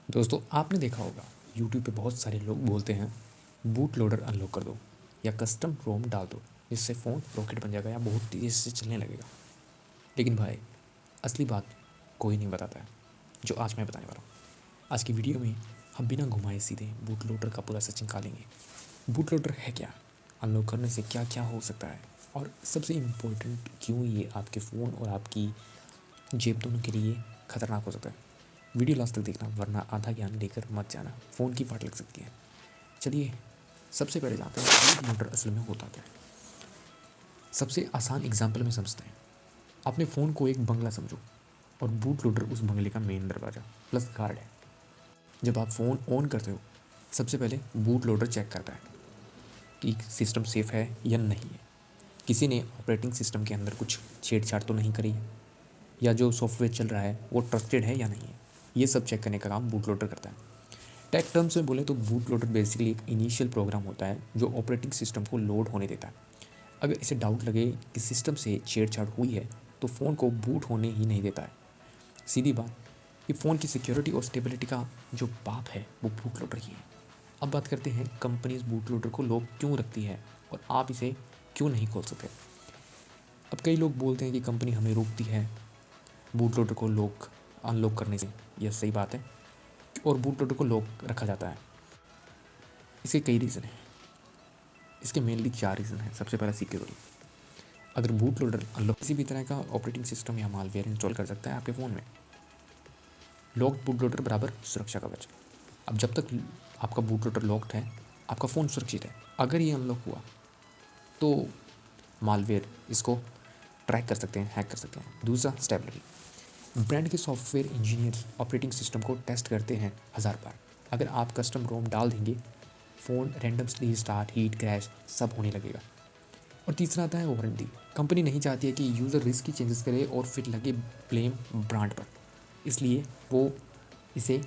दोस्तों आपने देखा होगा यूट्यूब पे बहुत सारे लोग बोलते हैं बूट लोडर अनलॉक कर दो या कस्टम रोम डाल दो जिससे फ़ोन रॉकेट बन जाएगा या बहुत तेज़ी से चलने लगेगा। लेकिन भाई असली बात कोई नहीं बताता है जो आज मैं बताने वाला हूँ। आज की वीडियो में हम बिना घुमाए सीधे बूट लोडर का पूरा सच निकालेंगे। बूट लोडर है क्या, अनलॉक करने से क्या क्या हो सकता है और सबसे इम्पोर्टेंट क्यों ये आपके फ़ोन और आपकी जेब दोनों के लिए खतरनाक हो सकता है। वीडियो लास्ट तक देखना वरना आधा ज्ञान लेकर मत जाना, फ़ोन की फाट लग सकती है। चलिए सबसे पहले जानते हैं बूट लोडर असल में होता क्या है। सबसे आसान एग्जाम्पल में समझते हैं। अपने फ़ोन को एक बंगला समझो और बूट लोडर उस बंगले का मेन दरवाज़ा प्लस गार्ड है। जब आप फ़ोन ऑन करते हो सबसे पहले बूट लोडर चेक करता है कि सिस्टम सेफ़ है या नहीं है, किसी ने ऑपरेटिंग सिस्टम के अंदर कुछ छेड़छाड़ तो नहीं करी है, या जो सॉफ्टवेयर चल रहा है वो ट्रस्टेड है या नहीं है। ये सब चेक करने का काम बूट लोडर करता है। टेक टर्म्स में बोले तो बूट लोडर बेसिकली एक इनिशियल प्रोग्राम होता है जो ऑपरेटिंग सिस्टम को लोड होने देता है। अगर इसे डाउट लगे कि सिस्टम से छेड़छाड़ हुई है तो फ़ोन को बूट होने ही नहीं देता है। सीधी बात, ये फ़ोन की सिक्योरिटी और स्टेबिलिटी का जो बाप है वो बूट लोडर ही है। अब बात करते हैं कंपनीज बूट लोडर को लॉक क्यों रखती है और आप इसे क्यों नहीं खोल सकते। अब कई लोग बोलते हैं कि कंपनी हमें रोकती है बूट लोडर को लॉक अनलॉक करने से। यह सही बात है और बूट लोडर को लॉक रखा जाता है। इसके कई रीज़न हैं। इसके मेनली 4 रीज़न हैं। सबसे पहला सिक्योरिटी। अगर बूट लोडर अनलॉक किसी भी तरह का ऑपरेटिंग सिस्टम या मालवेयर इंस्टॉल कर सकता है आपके फ़ोन में। लॉक्ड बूट लोडर बराबर सुरक्षा कवच। अब जब तक आपका बूट लोडर लॉक्ड है आपका फ़ोन सुरक्षित है। अगर ये अनलॉक हुआ तो मालवेयर इसको ट्रैक कर सकते हैं, हैक कर सकते हैं। दूसरा स्टेबिलिटी। ब्रांड के सॉफ्टवेयर इंजीनियर ऑपरेटिंग सिस्टम को टेस्ट करते हैं 1000 बार। अगर आप कस्टम रोम डाल देंगे phone randomly start, heat, crash सब होने लगेगा। और तीसरा आता है वारंटी। कंपनी नहीं चाहती है कि यूज़र रिस्क की चेंजेस करे और फिर लगे ब्लेम ब्रांड पर, इसलिए वो इसे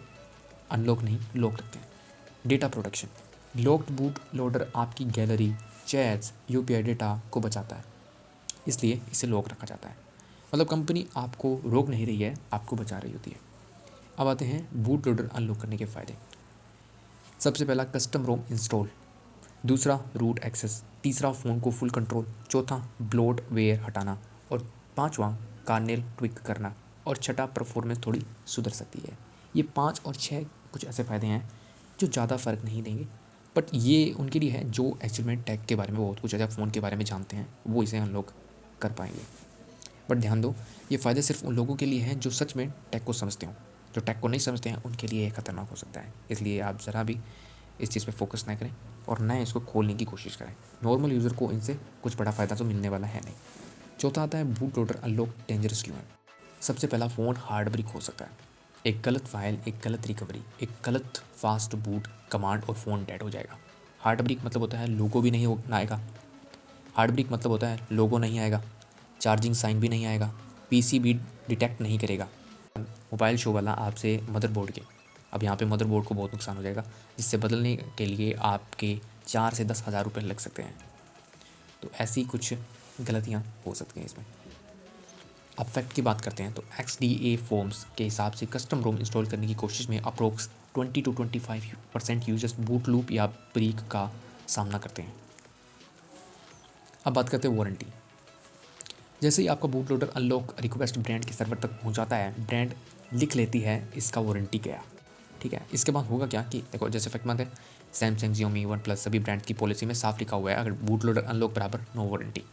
अनलॉक नहीं लॉक रखते हैं। Data protection. Locked boot loader आपकी गैलरी, चैट्स, यूपीआई डेटा को बचाता है, इसलिए इसे लॉक रखा जाता है। मतलब कंपनी आपको रोक नहीं रही है, आपको बचा रही होती है। अब आते हैं बूट लोडर अनलॉक करने के फ़ायदे। सबसे पहला कस्टम रोम इंस्टॉल, दूसरा रूट एक्सेस, तीसरा फ़ोन को फुल कंट्रोल, चौथा ब्लोट वेयर हटाना और पांचवा कार्नेल ट्विक करना और छठा परफॉर्मेंस थोड़ी सुधर सकती है। ये 5 और 6 कुछ ऐसे फ़ायदे हैं जो ज़्यादा फ़र्क नहीं देंगे, बट ये उनके लिए है जो एक्चुअल में टेक के बारे में बहुत कुछ ज़्यादा फ़ोन के बारे में जानते हैं, वो इसे अनलॉक कर पाएंगे। बट ध्यान दो, ये फ़ायदे सिर्फ उन लोगों के लिए हैं जो सच में टेक को समझते हों। जो टेक को नहीं समझते हैं उनके लिए ये खतरनाक हो सकता है, इसलिए आप ज़रा भी इस चीज़ पे फोकस ना करें और न इसको खोलने की कोशिश करें। नॉर्मल यूज़र को इनसे कुछ बड़ा फ़ायदा तो मिलने वाला है नहीं। चौथा आता है बूट लोडर अनलॉक डेंजरस क्यों है। सबसे पहला, फ़ोन हार्ड ब्रिक हो सकता है। एक गलत फाइल, एक गलत रिकवरी, एक गलत फास्ट बूट कमांड और फ़ोन डेड हो जाएगा। हार्ड ब्रिक मतलब होता है लोगो भी नहीं आएगा। हार्ड ब्रिक मतलब होता है लोगो नहीं आएगा, चार्जिंग साइन भी नहीं आएगा, पीसी भी डिटेक्ट नहीं करेगा। मोबाइल शो वाला आपसे मदरबोर्ड के, अब यहाँ पे मदरबोर्ड को बहुत नुकसान हो जाएगा, जिससे बदलने के लिए आपके 4 से 10 हज़ार रुपये लग सकते हैं। तो ऐसी कुछ गलतियाँ हो सकती हैं इसमें। अब फैक्ट की बात करते हैं तो XDA फॉर्म्स के हिसाब से कस्टम रोम इंस्टॉल करने की कोशिश में approx 20 to 25% users boot loop या ब्रेक का सामना करते हैं। अब बात करते हैं वारंटी। जैसे ही आपका boot loader unlock request brand के सर्वर तक पहुंचाता है, ब्रांड लिख लेती है इसका वारंटी क्या। ठीक है, इसके बाद होगा क्या कि देखो, जैसे फैक्ट बात है, सैमसंग, जियोमी, वन प्लस सभी ब्रांड की पॉलिसी में साफ लिखा हुआ है अगर बूट लोडर अनलॉक बराबर नो वारंटी।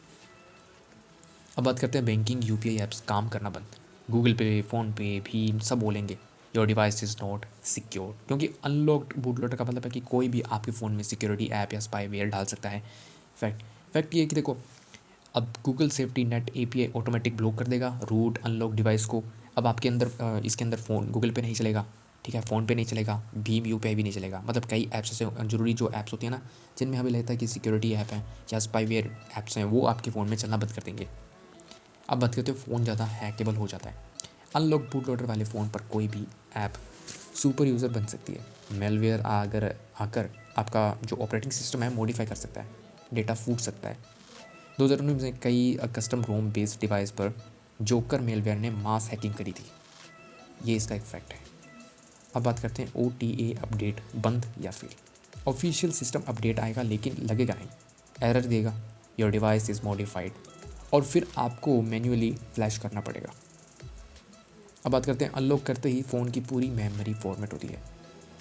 अब बात करते हैं बैंकिंग, यूपीआई ऐप्स काम करना बंद। गूगल पे, फ़ोन पे, भीम सब बोलेंगे your device is not secure, क्योंकि अनलॉक्ड बूट लोडर का मतलब है कि कोई भी आपके फ़ोन में सिक्योरिटी ऐप या स्पाईवेयर डाल सकता है। फैक्ट फैक्ट ये है कि देखो, अब Google safety net API automatic block कर देगा रूट अनलॉक डिवाइस को। अब आपके अंदर इसके अंदर फ़ोन गूगल पे नहीं चलेगा, ठीक है, फ़ोन पे नहीं चलेगा, भीम यूपीआई भी नहीं चलेगा। मतलब कई ऐप्स ऐसे जरूरी जो ऐप्स होती है ना, जिनमें हमें लगता है कि सिक्योरिटी ऐप है या स्पाईवेयर ऐप्स हैं, वो आपके फ़ोन में चलना बंद कर देंगे। अब बात करते हो फ़ोन ज़्यादा हैकेबल हो जाता है। अनलॉक बूट लोडर वाले फ़ोन पर कोई भी ऐप सुपर यूज़र बन सकती है। मेलवेयर अगर आकर आपका जो ऑपरेटिंग सिस्टम है मॉडिफाई कर सकता है, डेटा फूट सकता है। 2019 में कई कस्टम रोम बेस्ड डिवाइस पर जोकर मेलवेयर ने मास हैकिंग करी थी। ये इसका एक फैक्ट है। अब बात करते हैं OTA अपडेट बंद या फेल। ऑफिशियल सिस्टम अपडेट आएगा लेकिन लगेगा नहीं, एरर देगा, योर डिवाइस इज़ मॉडिफाइड, और फिर आपको मैन्युअली फ्लैश करना पड़ेगा। अब बात करते हैं अनलॉक करते ही फ़ोन की पूरी मेमोरी फॉर्मेट होती है।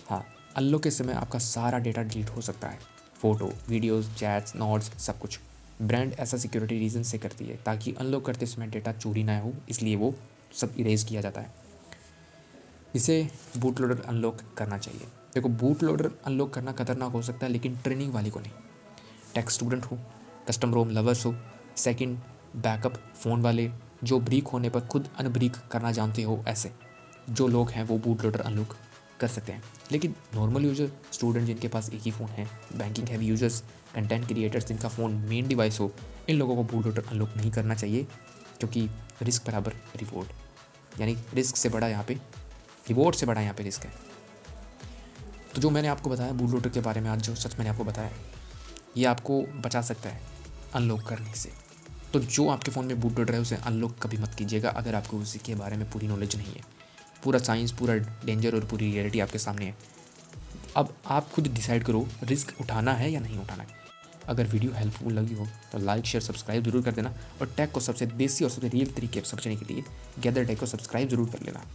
हाँ, अनलॉक के समय आपका सारा डेटा डिलीट हो सकता है, फ़ोटो, वीडियोस, चैट्स, नोट्स, सब कुछ। ब्रांड ऐसा सिक्योरिटी रीज़न से करती है ताकि अनलॉक करते समय डेटा चोरी ना हो, इसलिए वो सब इरेज किया जाता है। इसे बूट लोडर अनलॉक करना चाहिए। देखो, बूट लोडर अनलॉक करना खतरनाक हो सकता है लेकिन ट्रेनिंग वाली को नहीं। टेक स्टूडेंट हो, कस्टम रोम लवर्स हो, सेकंड बैकअप फ़ोन वाले, जो ब्रीक होने पर खुद अनब्रीक करना जानते हो, ऐसे जो लोग हैं वो बूट लोडर अनलॉक कर सकते हैं। लेकिन नॉर्मल यूज़र, स्टूडेंट जिनके पास एक ही फ़ोन है, banking heavy users, content creators जिनका फ़ोन मेन डिवाइस हो, इन लोगों को बूट लोडर अनलॉक नहीं करना चाहिए, क्योंकि रिस्क बराबर रिवॉर्ड, यानी रिस्क से बड़ा यहाँ पे रिवॉर्ड से बड़ा यहाँ पे रिस्क है। तो जो मैंने आपको बताया बूट लोडर के बारे में, आज जो सच मैंने आपको बताया, ये आपको बचा सकता है अनलॉक करने से। तो जो आपके फ़ोन में बूट लोडर है उसे अनलॉक कभी मत कीजिएगा अगर आपको उसी के बारे में पूरी नॉलेज नहीं है। पूरा साइंस, पूरा डेंजर और पूरी रियलिटी आपके सामने है। अब आप खुद डिसाइड करो रिस्क उठाना है या नहीं उठाना है। अगर वीडियो हेल्पफुल लगी हो तो लाइक, शेयर, सब्सक्राइब जरूर कर देना, और टैग को सबसे देसी और सबसे रियल तरीके से समझने के लिए गैदर टैग को सब्सक्राइब जरूर कर लेना।